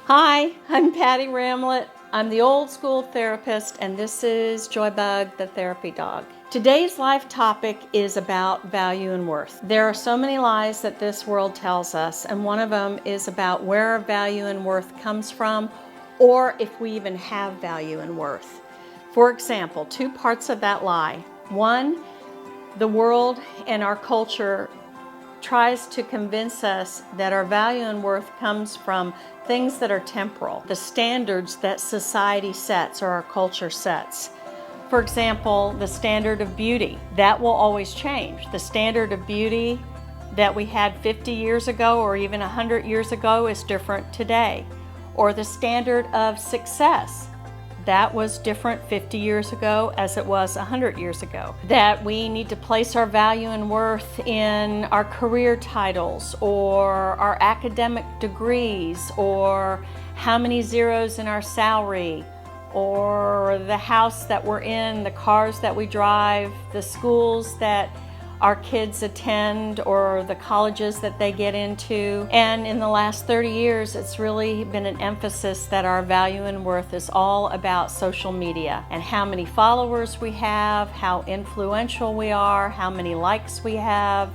Hi, I'm Patty Ramlett. I'm the old school therapist, and this is Joybug, the therapy dog. Today's life topic is about value and worth. There are so many lies that this world tells us, and one of them is about where our value and worth comes from, or if we even have value and worth. For example, two parts of that lie. One, the world and our culture tries to convince us that our value and worth comes from things that are temporal, the standards that society sets or our culture sets. For example, the standard of beauty, that will always change. The standard of beauty that we had 50 years ago or even 100 years ago is different today. Or the standard of success, that was different 50 years ago as it was 100 years ago. That we need to place our value and worth in our career titles or our academic degrees or how many zeros in our salary or the house that we're in, the cars that we drive, the schools that our kids attend or the colleges that they get into. And in the last 30 years, it's really been an emphasis that our value and worth is all about social media and how many followers we have, how influential we are, how many likes we have,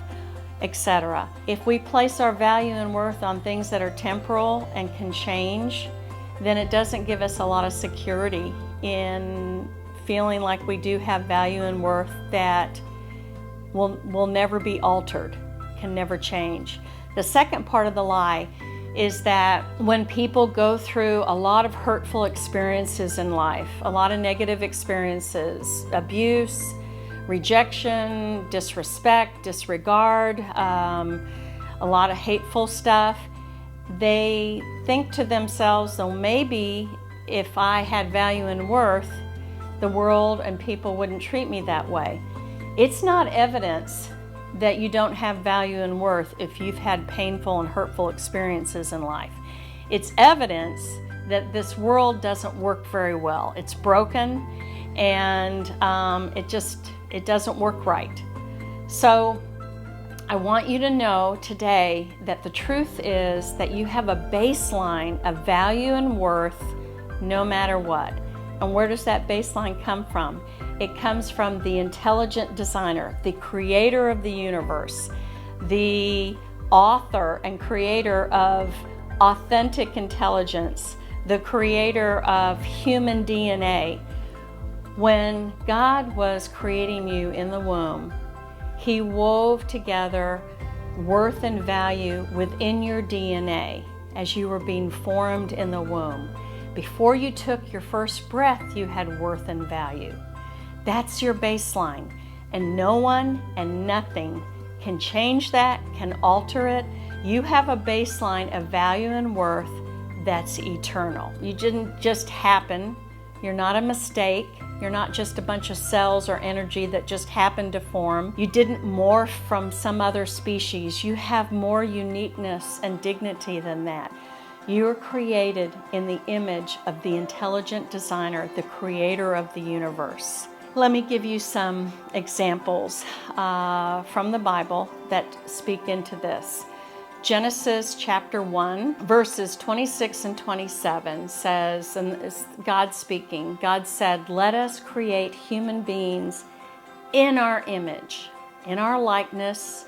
etc. If we place our value and worth on things that are temporal and can change, then it doesn't give us a lot of security in feeling like we do have value and worth that will never be altered, can never change. The second part of the lie is that when people go through a lot of hurtful experiences in life, a lot of negative experiences, abuse, rejection, disrespect, disregard, a lot of hateful stuff, they think to themselves, well, maybe if I had value and worth, the world and people wouldn't treat me that way. It's not evidence that you don't have value and worth if you've had painful and hurtful experiences in life. It's evidence that this world doesn't work very well. It's broken and it doesn't work right. So I want you to know today that the truth is that you have a baseline of value and worth no matter what. And where does that baseline come from? It comes from the intelligent designer, the creator of the universe, the author and creator of authentic intelligence, the creator of human DNA. When God was creating you in the womb, He wove together worth and value within your DNA as you were being formed in the womb. Before you took your first breath, you had worth and value. That's your baseline, and no one and nothing can change that, can alter it. You have a baseline of value and worth that's eternal. You didn't just happen. You're not a mistake. You're not just a bunch of cells or energy that just happened to form. You didn't morph from some other species. You have more uniqueness and dignity than that. You are created in the image of the intelligent designer, the creator of the universe. Let me give you some examples from the Bible that speak into this. Genesis chapter 1, verses 26 and 27 says, and it's God speaking, God said, "Let us create human beings in our image, in our likeness,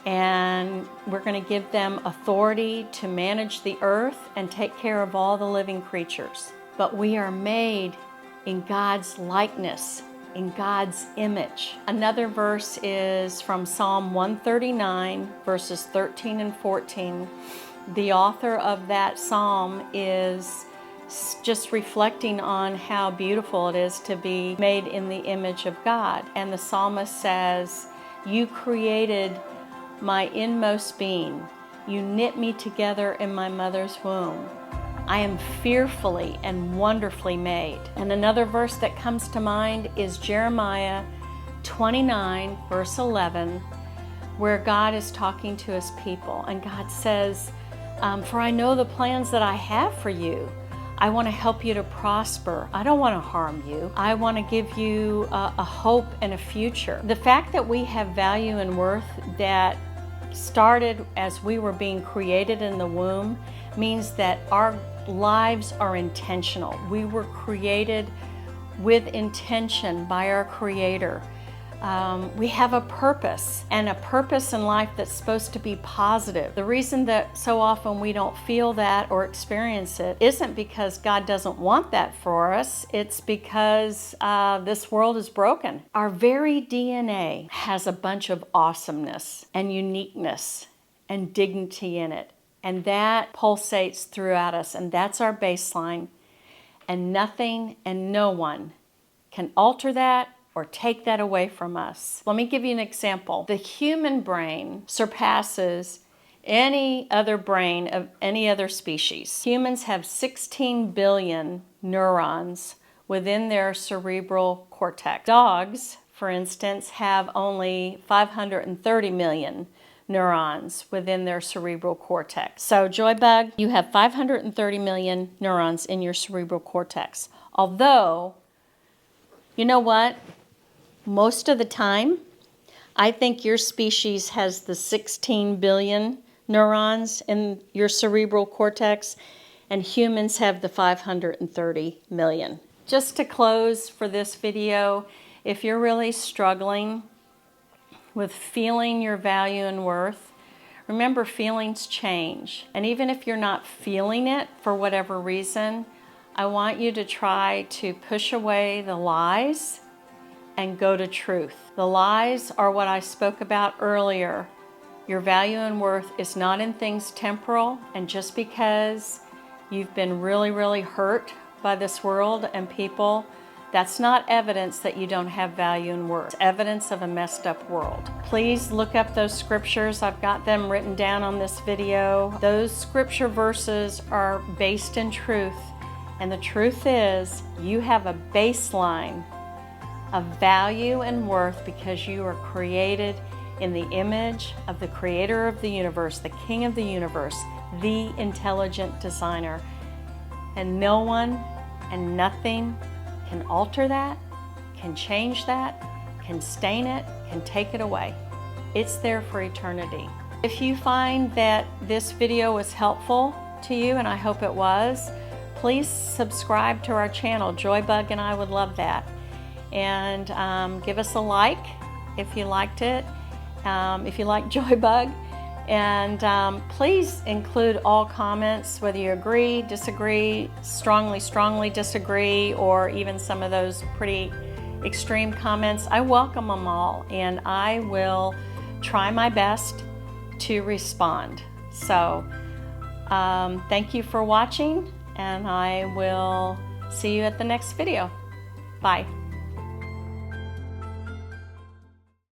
and we're going to give them authority to manage the earth and take care of all the living creatures. But we are made in God's likeness, in God's image." Another verse is from Psalm 139, verses 13 and 14. The author of that psalm is just reflecting on how beautiful it is to be made in the image of God. And the psalmist says, "You created my inmost being. You knit me together in my mother's womb. I am fearfully and wonderfully made." And another verse that comes to mind is Jeremiah 29, verse 11, where God is talking to His people. And God says, "For I know the plans that I have for you. I want to help you to prosper. I don't want to harm you. I want to give you a hope and a future." The fact that we have value and worth that started as we were being created in the womb means that our lives are intentional. We were created with intention by our Creator. We have a purpose, and a purpose in life that's supposed to be positive. The reason that so often we don't feel that or experience it isn't because God doesn't want that for us. It's because this world is broken. Our very DNA has a bunch of awesomeness and uniqueness and dignity in it. And that pulsates throughout us, and that's our baseline. And nothing and no one can alter that or take that away from us. Let me give you an example. The human brain surpasses any other brain of any other species. Humans have 16 billion neurons within their cerebral cortex. Dogs, for instance, have only 530 million neurons within their cerebral cortex. So Joybug, you have 530 million neurons in your cerebral cortex. Although, you know what? Most of the time, I think your species has the 16 billion neurons in your cerebral cortex, and humans have the 530 million. Just to close for this video, if you're really struggling with feeling your value and worth, remember, feelings change. And even if you're not feeling it for whatever reason, I want you to try to push away the lies and go to truth. The lies are what I spoke about earlier. Your value and worth is not in things temporal, and just because you've been really, really hurt by this world and people, that's not evidence that you don't have value and worth. It's evidence of a messed up world. Please look up those scriptures. I've got them written down on this video. Those scripture verses are based in truth, and the truth is you have a baseline of value and worth because you are created in the image of the Creator of the universe, the King of the universe, the intelligent designer. And no one and nothing can alter that, can change that, can stain it, can take it away. It's there for eternity. If you find that this video was helpful to you, and I hope it was, please subscribe to our channel. Joybug and I would love that. And give us a like if you liked it, if you like Joybug. And please include all comments, whether you agree, disagree, strongly disagree, or even some of those pretty extreme comments. I welcome them all, and I will try my best to respond. So thank you for watching, and I will see you at the next video. Bye.